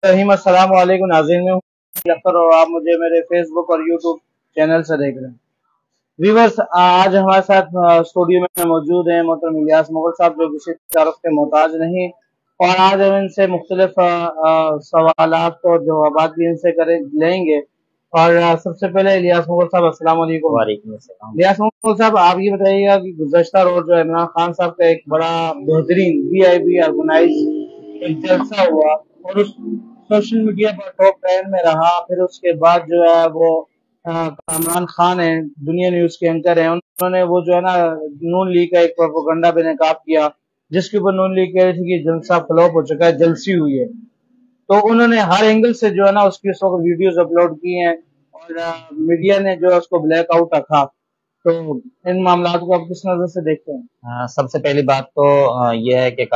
रहीम अस्सलाम वालेकुम नाज़रीन, में हूं अख्तर और आप मुझे मेरे फेसबुक और यूट्यूब चैनल से देख रहे हैं। व्यूवर्स, आज हमारे साथ स्टूडियो में मौजूद हैं मोहतरम इलियास मुगल साहब, जो किसी तारुफ के मोहताज नहीं, और आज हम इनसे मुख्तलिफ सवालात और जवाबात भी इनसे लेंगे। और सबसे पहले इलियास मुगल साहब, अस्सलाम वालेकुम। वालेकुम अस्सलाम। इलियास मुगल साहब, आप ये बताइएगा कि गुज़श्ता रोज जो इमरान खान साहब का एक बड़ा बेहतरीन VIP ऑर्गेनाइज एक जलसा हुआ और उस सोशल मीडिया पर टॉप 10 में रहा। फिर उसके बाद जो है वो इमरान खान है, दुनिया न्यूज के एंकर हैं, उन्होंने वो जो है ना नून लीग का एक प्रोपेगेंडा बेनकाब किया, जिसके ऊपर नून लीग कह रही थी कि जलसा फ्लॉप हो चुका है, जलसी हुई है। तो उन्होंने हर एंगल से जो है ना उसकी उस वक्त वीडियोज अपलोड की हैं और मीडिया ने जो है उसको ब्लैक आउट रखा। तो इन मामलात को आप किस नजर से देखते हैं? सबसे पहली बात तो यह है कि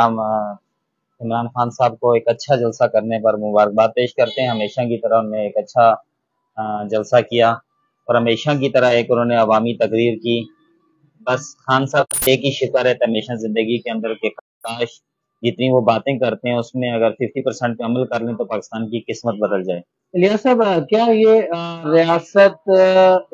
इमरान खान साहब को एक अच्छा जलसा करने पर मुबारकबाद पेश करते हैं। हमेशा की तरह उन्होंने एक अच्छा जलसा किया और हमेशा की तरह एक उन्होंने अवामी तकरीर की। बस खान साहब एक ही शिकार है हमेशा जिंदगी के अंदर के काश जितनी वो बातें करते हैं उसमें अगर 50% पे अमल कर लें तो पाकिस्तान की किस्मत बदल जाए। इलियास साहब, क्या ये रियासत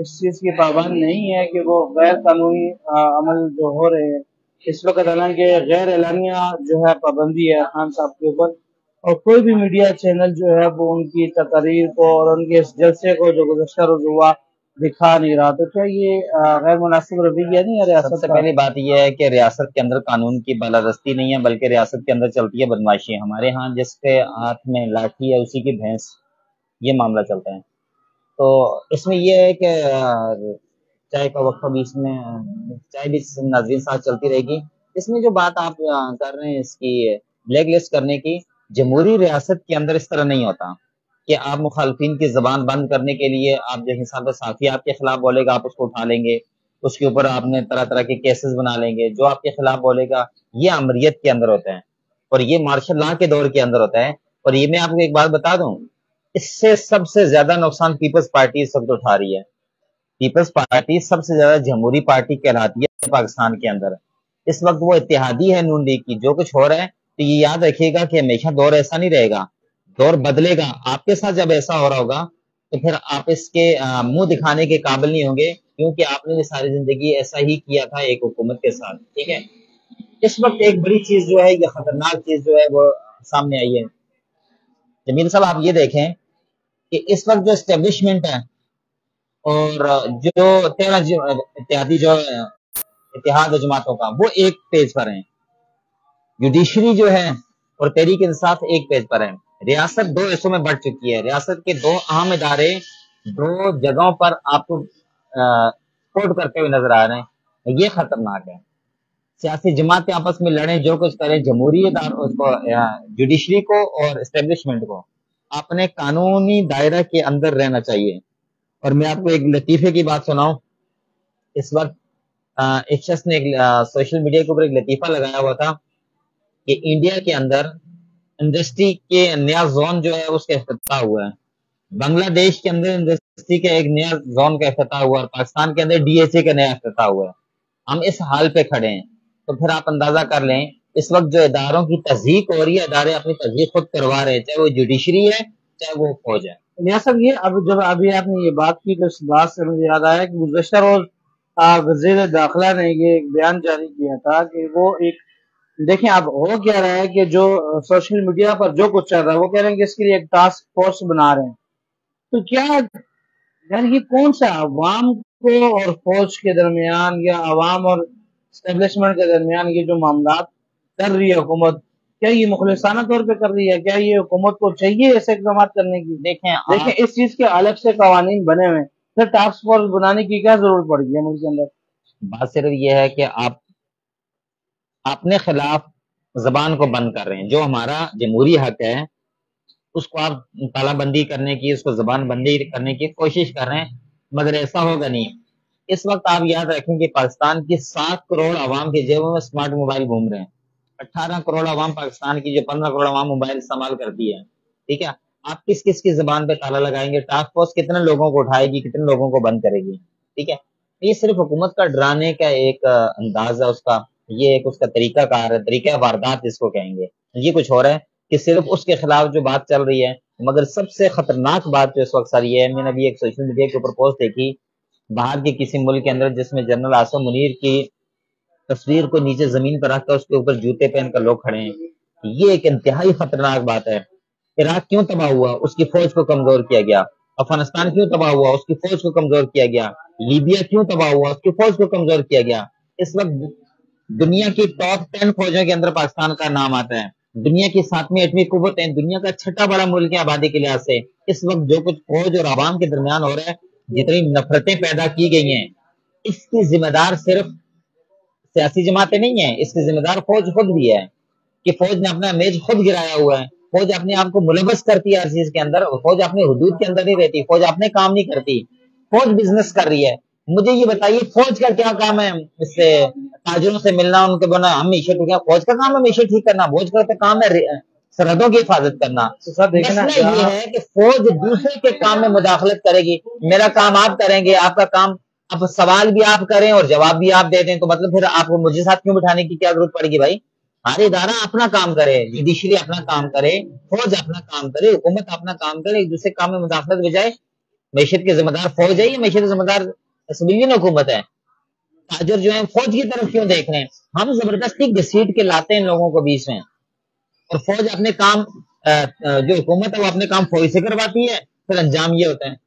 इस चीज की पाबंद नहीं है कि वो गैर कानूनी अमल जो हो रहे हैं इस वक्त, हालांकि गैर एलानिया जो है पाबंदी है खान साहब के ऊपर, और कोई भी मीडिया चैनल जो है वो उनकी तकरीर को और उनके इस जलसे को जो गुज़श्ता रोज हुआ दिखा नहीं रहा? तो क्या ये गैर मुनासिब रवैया नहीं है रियासत? सबसे पहली बात यह है कि रियासत के अंदर कानून की बालादस्ती नहीं है, बल्कि रियासत के अंदर चलती है बदमाशी। हमारे यहाँ जिसके हाथ में लाठी है उसी की भैंस, ये मामला चलता है। तो इसमें यह है कि चाय का वक्त भी इसमें चाय भी नाज़रीन साथ चलती रहेगी। इसमें जो बात आप कर रहे हैं इसकी ब्लैक लिस्ट करने की, जमहूरी रियासत के अंदर इस तरह नहीं होता कि आप मुखालफिन की जबान बंद करने के लिए आप जिस हिसाब से साथी आपके खिलाफ बोलेगा आप उसको उठा लेंगे, उसके ऊपर आपने तरह तरह के केसेस बना लेंगे। जो आपके खिलाफ बोलेगा ये अमरीत के अंदर होता है और ये मार्शल लॉ के दौर के अंदर होता है। और ये मैं आपको एक बात बता दूं, इससे सबसे ज्यादा नुकसान पीपल्स पार्टी इस वक्त उठा रही है। पीपल्स पार्टी सबसे ज्यादा जमहूरी पार्टी कहलाती है पाकिस्तान के अंदर। इस वक्त वो इत्तेहादी है नून लीग की। जो कुछ हो रहा है तो ये याद रखिएगा कि हमेशा दौर ऐसा नहीं रहेगा, दौर बदलेगा। आपके साथ जब ऐसा हो रहा होगा तो फिर आप इसके मुंह दिखाने के काबिल नहीं होंगे, क्योंकि आपने सारी जिंदगी ऐसा ही किया था एक हुकूमत के साथ। ठीक है, इस वक्त एक बड़ी चीज जो है, ये खतरनाक चीज जो है वो सामने आई है। जमील साहब, आप ये देखें कि इस वक्त जो एस्टेब्लिशमेंट है और जो तेरह इत्तेहादी जो इत्तेहाद जमातों का, वो एक पेज पर है। जुडिशरी जो है और तहरीक इंसाफ एक पेज पर है। रियासत दो हिस्सों में बढ़ चुकी है। रियासत के दो अहम इदारे दो जगहों पर आपको कोर्ट करते हुए नजर आ रहे हैं। ये खतरनाक है। सियासी जमातें आपस में लड़ें, जो कुछ करें, जमहूरी उसको जुडिशरी को और एस्टेब्लिशमेंट को अपने कानूनी दायरा के अंदर रहना चाहिए। और मैं आपको एक लतीफे की बात सुनाऊं। इस वक्त एक शख्स ने सोशल मीडिया के ऊपर एक लतीफा लगाया हुआ था कि इंडिया के अंदर इंडस्ट्री के नया जोन जो है उसका इफ्तिताह हुआ है। बांग्लादेश के अंदर इंडस्ट्री का एक नया जोन का इफ्तिताह हुआ है, पाकिस्तान के अंदर DSA का नया इफ्तिताह हुआ है। हम इस हाल पे खड़े हैं, तो फिर आप अंदाजा कर लें इस वक्त जो इदारों की तस्दीक हो रही है, इदारे अपनी तस्दीक खुद करवा रहे हैं, चाहे वो जुडिशरी है चाहे वो फौज है। इलियास साहब, ये अब जब अभी आपने ये बात की तो इस बात से मुझे याद आया कि गुज़श्ता रोज वज़ीर दाखिला ने ये एक बयान जारी किया था कि वो एक, देखें अब हो क्या रहा है कि जो सोशल मीडिया पर जो कुछ चल रहा है वो कह रहे हैं कि इसके लिए एक टास्क फोर्स बना रहे हैं। तो क्या यानी कि कौन सा अवाम को और फौज के दरमियान या अवाम और स्टेब्लिशमेंट के दरमियान ये जो मामला कर रही है हुकूमत, क्या ये मुखलिसाना तौर पे कर रही है? क्या ये हुकूमत को चाहिए ऐसे इकदाम करने की? देखें इस चीज के अलग से कवानीन बने हुए, फिर टास्क फोर्स बनाने की क्या जरूरत पड़ गई है मुल्क के अंदर? बात सिर्फ ये है कि आप अपने खिलाफ जबान को बंद कर रहे हैं। जो हमारा जमहूरी हक है उसको आप तालाबंदी करने की, उसको जबान बंदी करने की कोशिश कर रहे हैं, मगर ऐसा होगा नहीं। इस वक्त आप याद रखें कि पाकिस्तान की 7 करोड़ आवाम की जेबों में स्मार्ट मोबाइल घूम रहे हैं। 18 करोड़ आवाम पाकिस्तान की, जो 15 करोड़ आवाम मोबाइल इस्तेमाल करती है। ठीक है, आप किस किस की जबान पे ताला लगाएंगे? टास्क फोर्स कितने लोगों को उठाएगी, कितने लोगों को बंद करेगी? ठीक है, ये सिर्फ हुकूमत का डराने का एक अंदाज है उसका, ये एक उसका तरीका कार है, तरीका वारदात जिसको कहेंगे। ये कुछ हो रहा है कि सिर्फ उसके खिलाफ जो बात चल रही है مگر سب سے خطرناک بات جو اس وقت سر یہ ہے، میں نے ابھی ایک سوشل میڈیا کے اوپر پوسٹ دیکھی باہر کے کسی ملک کے اندر، جس میں جنرل عاصم منیر کی تصویر کو نیچے زمین پر رکھ کر اس کے اوپر جوتے پہن کر لوگ کھڑے ہیں. یہ ایک انتہائی خطرناک بات ہے. عراق کیوں تباہ ہوا؟ اس کی فوج کو کمزور کیا گیا. افغانستان کیوں تباہ ہوا؟ اس کی فوج کو کمزور کیا گیا. لیبیا کیوں تباہ ہوا؟ اس کی فوج کو کمزور کیا گیا. اس وقت دنیا کی ٹاپ 10 فوجوں کے اندر پاکستان کا نام آتا ہے. دنیا کی 7ویں 8ویں قوت ہے، دنیا کا 6واں بڑا ملک ہے آبادی کے لحاظ سے. اس وقت جو کچھ فوج اور عوام کے درمیان ہو رہا ہے، جتنی نفرتیں پیدا کی گئی ہیں، اس کی ذمہ دار صرف سیاسی جماعتیں نہیں ہیں، اس کی ذمہ دار فوج خود بھی ہے کہ فوج نے اپنا امیج خود گرایا ہوا ہے. فوج اپنے آپ کو ملوث کرتی ہے ہر چیز کے اندر. فوج اپنے حدود کے اندر نہیں رہتی، فوج اپنے کام نہیں کرتی، فوج بزنس کر رہی ہے. مجھے یہ بتائیے فوج کا کیا کام ہے؟ اس سے تاجروں سے ملنا، ان کے بنا ہم معیشت ٹھیک ہے. فوج کا کام ہے معیشت ٹھیک کرنا، فوج کا کام ہے سرحدوں کی حفاظت کرنا. مسئلہ یہ ہے کہ فوج دوسرے کے کام میں مداخلت کرے گی. میرا کام آپ کریں گے، آپ کا کام، اب سوال بھی آپ کریں اور جواب بھی آپ دے دیں، تو مطلب پھر آپ کو مجھے ساتھ کیوں بٹھانے کی کیا ضرورت پڑے گی بھائی؟ ہر ادارہ اپنا کام کرے، جوڈیشری اپنا کام کرے، فوج اپنا کام کرے، حکومت اپنا کام کرے. ایک دوسرے کام میں مداخلت بجائے معیشت کے ذمہ دار فوج ہے یا معیشت کے ذمہ دار سویلین حکومت ہے؟ تاجر جو ہیں فوج کی طرف کیوں دیکھ رہے ہیں؟ ہم زبردستی گھسیٹ کے لاتے ہیں لوگوں کو بیچ میں، اور فوج اپنے کام، جو حکومت ہے وہ اپنے کام فوج سے کرواتی ہے. پھر انجام یہ ہوتا ہے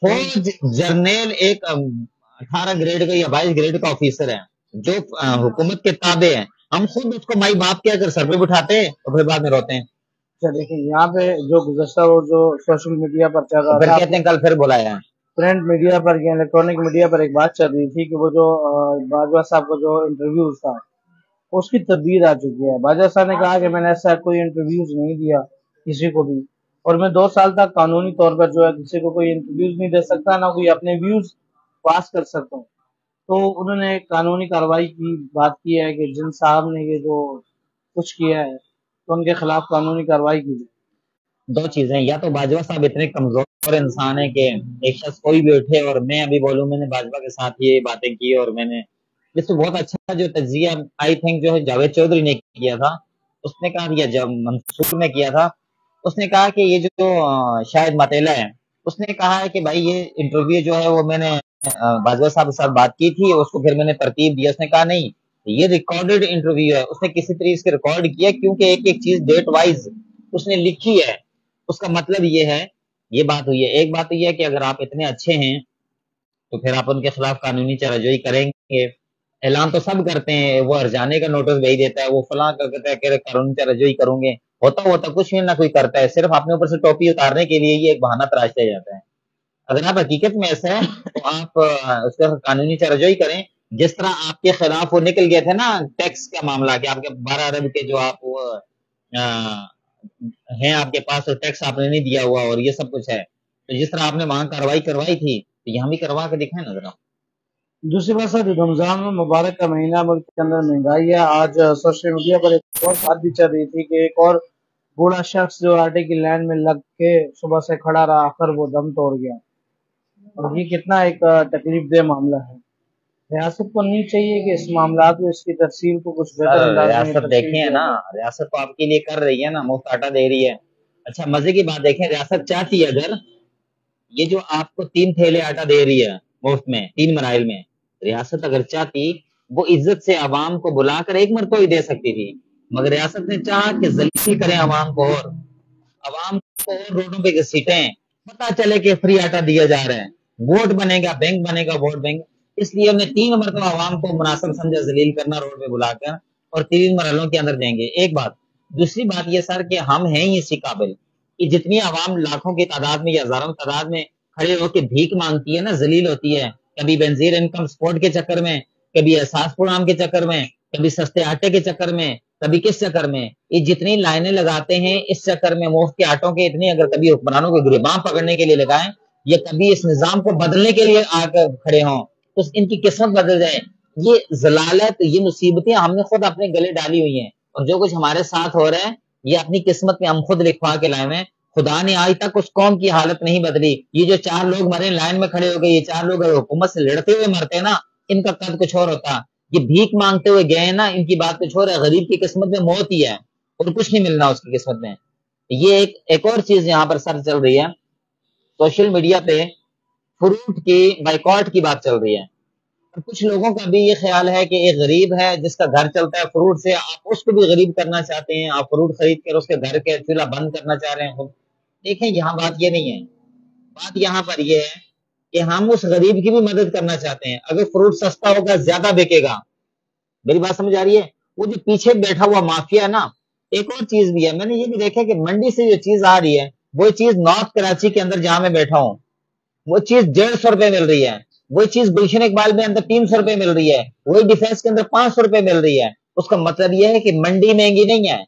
فوج جرنیل ایک 18 گریڈ کا یا 22 گریڈ کا آفیسر ہے جو حکومت کے تابع ہے. ہم خود اس کو مائی باپ کہہ کر سر پہ بٹھاتے ہیں اور پھر بعد میں روتے ہیں. اچھا دیکھیں یہاں پہ جو گزشتہ وہ جو سوشل میڈیا پر چل رہا پھر تھا، کہتے ہیں کل پھر بلایا ہے. پرنٹ میڈیا پر یا الیکٹرانک میڈیا پر ایک بات چل رہی تھی کہ وہ جو باجوہ صاحب کا جو انٹرویوز تھا اس کی تردید آ چکی ہے. باجوہ صاحب نے کہا کہ میں نے ایسا کوئی انٹرویوز نہیں دیا کسی کو بھی، اور میں 2 سال تک قانونی طور پر جو ہے کسی کو کوئی انٹرویوز نہیں دے سکتا، نہ کوئی اپنے ویوز پاس کر سکتا ہوں. تو انہوں نے قانونی کارروائی کی بات کی ہے کہ جن صاحب نے یہ جو کچھ کیا ہے تو ان کے خلاف قانونی کارروائی کی جائے. 2 چیزیں، یا تو باجوہ صاحب اتنے کمزور انسان ہے کہ ایک شخص کوئی بھی اٹھے اور میں ابھی بولوں میں نے باجوہ کے ساتھ یہ باتیں کی، اور میں نے اس سے بہت اچھا جو تجزیہ آئی تھنک جو ہے جاوید چودھری نے کیا تھا، اس نے کہا، یا جب منصور نے کیا تھا، اس نے کہا کہ یہ جو شاہد ماتیلا ہے، اس نے کہا ہے کہ بھائی یہ انٹرویو جو ہے وہ میں نے باجوہ صاحب کے ساتھ بات کی تھی، اس کو پھر میں نے ترتیب دیا. اس نے کہا نہیں، یہ ریکارڈڈ انٹرویو ہے. اس نے کسی طریقے سے ریکارڈ کیا کیونکہ ایک ایک چیز ڈیٹ وائز اس نے لکھی ہے. اس کا مطلب یہ ہے، یہ بات ہوئی ہے. ایک بات یہ ہے کہ اگر آپ اتنے اچھے ہیں تو پھر آپ ان کے خلاف قانونی چارہجوئی کریں گے. اعلان تو سب کرتے ہیں، وہ ہرجانے کا نوٹس بھیج دیتا ہے، وہ فلاں کہتا ہے کہ قانونی چارہجوئی کروں گے، ہوتا کچھ نہیں، نہ کوئی کرتا ہے. صرف اپنے اوپر سے ٹوپی اتارنے کے لیے یہ ایک بہانہ تراشا جاتا ہے. اگر آپ حقیقت میں ایسا ہے تو آپ اس کا قانونی چارہجوئی کریں. جس طرح آپ کے خلاف وہ نکل گئے تھے نا ٹیکس کا معاملہ، کہ آپ کے 12 ارب کے جو آپ ہیں آپ کے پاس ٹیکس آپ نے نہیں دیا ہوا اور یہ سب کچھ ہے، تو جس طرح آپ نے وہاں کاروائی کروائی تھی تو یہاں بھی کروا کے دکھائیں نا ذرا. دوسری بات سر، رمضان مبارک کا مہینہ، ملک کے اندر مہنگائی ہے. آج سوشل میڈیا پر ایک اور بات بھی چل رہی تھی کہ ایک اور بوڑھا شخص جو آٹے کی لائن میں لگ کے صبح سے کھڑا رہا، آخر وہ دم توڑ گیا. اور یہ کتنا ایک تکلیف دہ معاملہ ہے. ریاست کو نہیں چاہیے کہ اس معاملات کو، اس کی تفصیل کو کچھ بہتر انداز میں ریاست دیکھیں ہے نا، ریاست تو آپ کے لیے کر رہی ہے نا، مفت آٹا دے رہی ہے. اچھا مزے کی بات دیکھیں، ریاست چاہتی ہے اگر یہ جو آپ کو 3 تھیلے آٹا دے رہی ہے مفت میں 3 مراحل میں، ریاست اگر چاہتی وہ عزت سے عوام کو بلا کر ایک مرتبہ ہی دے سکتی تھی. مگر ریاست نے چاہا کہ ذلیل کریں عوام کو، اور عوام کو اور روڈوں پہ گھسیٹیں، پتا چلے کہ فری آٹا دیا جا رہا ہے، ووٹ بنے گا، بینک بنے گا، ووٹ بینک. اس لیے ہم نے 3 مرتبہ عوام کو مناسب سمجھا ذلیل کرنا، روڈ پہ بلا کر، اور 3 مرحلوں کے اندر دیں گے. ایک بات. دوسری بات یہ سر کہ ہم ہیں ہی اسی قابل کہ جتنی عوام لاکھوں کی تعداد میں یا ہزاروں تعداد میں کھڑے ہو کے بھیک مانگتی ہے نا، ذلیل ہوتی ہے، کبھی بنزیر انکم سپورٹ کے چکر میں، کبھی احساس پروگرام کے چکر میں، کبھی سستے آٹے کے چکر میں، کبھی کس چکر میں، یہ جتنی لائنیں لگاتے ہیں اس چکر میں مفت کے آٹوں کے اتنی، اگر کبھی حکمرانوں کو گریباں پکڑنے کے لیے لگائیں یا کبھی اس نظام کو بدلنے کے لیے آ کر کھڑے ہوں تو ان کی قسمت بدل جائے. یہ ضلالت، یہ مصیبتیں ہم نے خود اپنے گلے ڈالی ہوئی ہیں، اور جو کچھ ہمارے ساتھ ہو رہا ہے یہ اپنی قسمت میں ہم خود لکھوا کے لائے ہیں. خدا نے آج تک اس قوم کی حالت نہیں بدلی. یہ جو 4 لوگ مرے لائن میں کھڑے ہو گئے، یہ 4 لوگ اگر حکومت سے لڑتے ہوئے مرتے نا، ان کا قد کچھ اور ہوتا. یہ بھیک مانگتے ہوئے گئے نا، ان کی بات کچھ اور ہے. غریب کی قسمت میں موت ہی ہے اور کچھ نہیں ملنا اس کی قسمت میں. ये एक और चीज यहाँ पर सर चल रही है, सोशल मीडिया पे फ्रूट की बाइकॉट की बात चल रही है। और कुछ लोगों का भी ये ख्याल है कि एक गरीब है जिसका घर चलता है फ्रूट से, आप उसको भी गरीब करना चाहते हैं, आप फ्रूट खरीद कर उसके घर के चूल्हा बंद करना चाह रहे हैं। देखें, यहाँ बात ये नहीं है, बात यहाँ पर ये है कि हम उस गरीब की भी मदद करना चाहते हैं। अगर फ्रूट सस्ता होगा, ज्यादा बिकेगा, मेरी बात समझ आ रही है? वो जो पीछे बैठा हुआ माफिया है ना, एक और चीज भी है, मैंने ये भी देखा कि मंडी से जो चीज आ रही है, वो चीज नॉर्थ कराची के अंदर जहां मैं बैठा हूँ, वो चीज 150 रुपए मिल रही है। वही चीज गुलशन इकबाल में अंदर 300 रुपए मिल रही है। वही डिफेंस के अंदर 500 रुपए मिल रही है। उसका मतलब यह है कि मंडी महंगी नहीं है,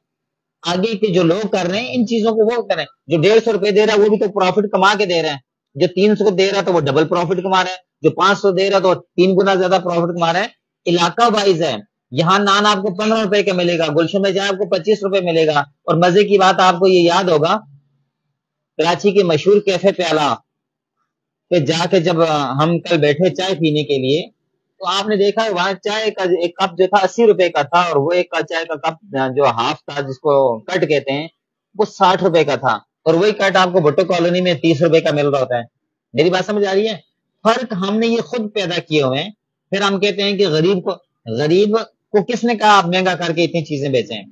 आगे के जो लोग कर रहे हैं इन चीजों को वो करें। जो 150 रुपए दे रहा है वो भी तो प्रॉफिट कमा के दे रहे हैं, जो 300 दे रहा है तो वो डबल प्रॉफिट कमा रहा है, जो 500 दे रहा है तो 3 गुना ज्यादा प्रॉफिट कमा रहा है। इलाका वाइज है, यहाँ नान आपको 15 रुपए का मिलेगा, गुलशन में जाए आपको 25 रुपए मिलेगा। और मजे की बात, आपको ये याद होगा कराची के मशहूर कैफे प्याला पे जाके जब हम कल बैठे चाय पीने के लिए, तो आपने देखा वहां चाय का एक कप जो था 80 रुपए का था, और वो एक चाय का कप जो हाफ था जिसको कट कहते हैं, वो 60 रुपए का था। और वही कट आपको भुट्टो कॉलोनी में 30 रुपए का मिल रहा होता है। मेरी बात समझ आ रही है? फर्क हमने ये खुद पैदा किए हुए हैं। फिर हम कहते हैं कि गरीब को किसने कहा आप महंगा करके इतनी चीजें बेचें।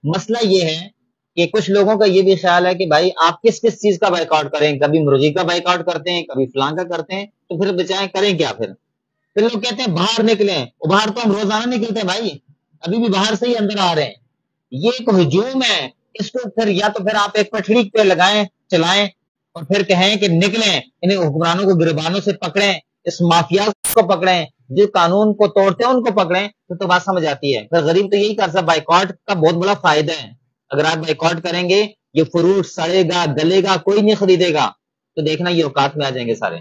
मसला ये है कि कुछ लोगों का ये भी ख्याल है कि भाई आप किस किस चीज का बाइकआउट करें, कभी मुर्गी का बाइकआउट करते हैं, कभी फलां का करते हैं, तो फिर बचाएं करें क्या? फिर लोग कहते हैं बाहर निकले, बाहर तो हम रोजाना निकलते हैं भाई, अभी भी बाहर से ही अंदर आ रहे हैं। ये एक हुजूम है, इसको फिर या तो फिर आप एक पटड़ी पे लगाएं, चलाएं, और फिर कहें कि निकलें, इन्हें हुक्मरानों को गिरबानों से पकड़ें, इस माफिया को पकड़ें, जो कानून को तोड़ते हैं उनको पकड़ें, तो बात समझ आती है। फिर गरीब तो यही कर सकता, बाइकआउट का बहुत बड़ा फायदा है। अगर आप बाइकआउट करेंगे, ये फ्रूट सड़ेगा गलेगा, कोई नहीं खरीदेगा, तो देखना ये औकात में आ जाएंगे सारे।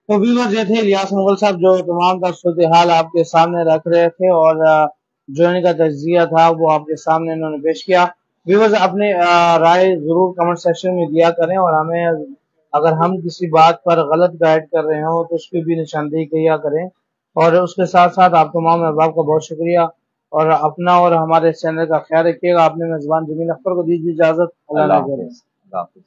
तो व्यूअर्स ये थे इलियास मुगल साहब जो तमाम तर सूरत हाल आपके सामने रख रहे थे, और जो इनका तज्जिया था वो आपके सामने इन्होंने पेश किया। व्यूअर्स अपने राय जरूर कमेंट सेक्शन में दिया करें, और हमें अगर हम किसी बात पर गलत गाइड कर रहे हो तो उसकी भी निशानदेही किया करें। और उसके साथ साथ आप तमाम अहबाब का बहुत शुक्रिया, और अपना और हमारे चैनल का ख्याल रखिएगा। आपने मेजबान जमील अख्तर को दीजिए इजाजत। अल्लाह हाफिज़।